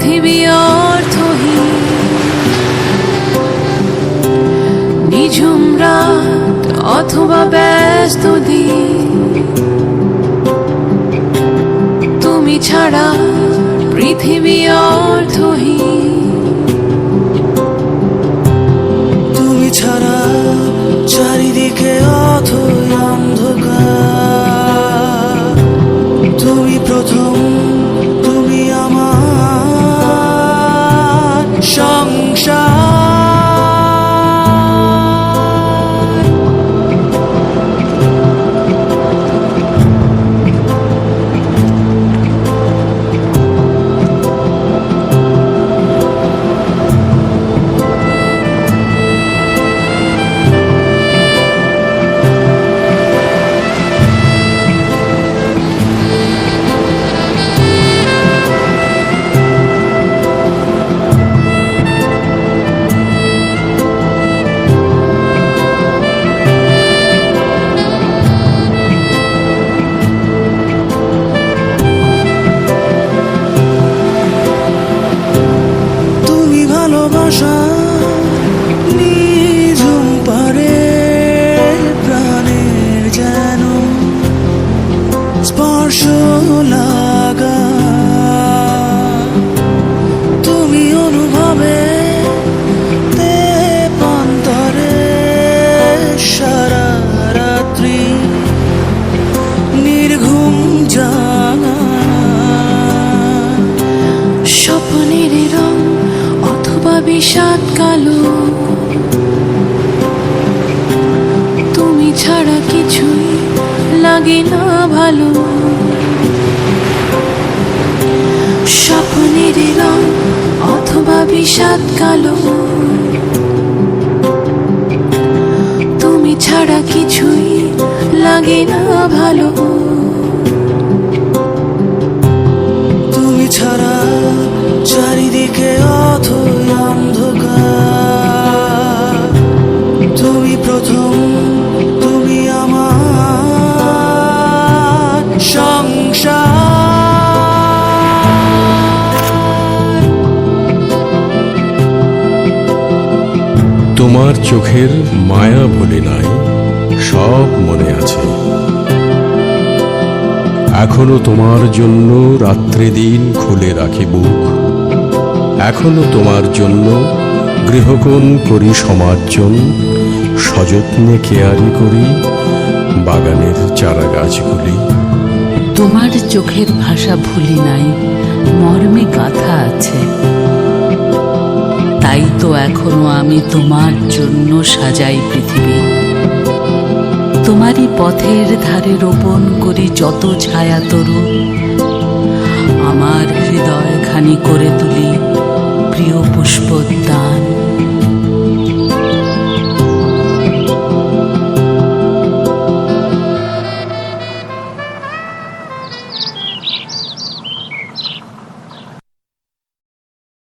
পৃথিবী অর্থহীন, নিঝুম রাত অথবা ব্যস্ত দিন, তুমি ছাড়া পৃথিবী অর্থহীন। তুমি ছাড়া চারিদিকে অথই অন্ধকার, তুমি প্রথম, তুমি আমার সংসার। নিঝুম পারে প্রাণের যেন স্পর্শ লাগা, তুমি অনুভবে তেপান্তরে সারা রাত্রি নির্ঘুম জানা। স্বপ্নের রং অথবা বিষাদ কালো, তুমি ছাড়া কিছুই লাগে না ভালো। স্বপ্নের রং অথবা বিষাদ কালো, তুমি ছাড়া কিছুই লাগে না ভালো। তুমি ছাড়া চারিদিকে অথই অন্ধকার, তুমি প্রথম, তুমি আমার সংসার। তোমার চোখের মায়া ভুলি নাই, সব মনে আছে। এখনো তোমার জন্য রাত্রি দিন খুলে রাখি বুক, এখনো তোমার জন্য গৃহকোণ করি সমার্জন, সযত্নে কেয়ারি করি বাগানের চারা গাছগুলি। তোমার চোখের ভাষা ভুলি নাই, মর্মে গাথা আছে। তাই তো এখনো আমি তোমার জন্য সাজাই পৃথিবী। তোমারই পথের ধারে রোপণ করি যত ছায়া তরু, আমার হৃদয় খানি করে তুলি প্রিয় পুষ্পোদ্যান।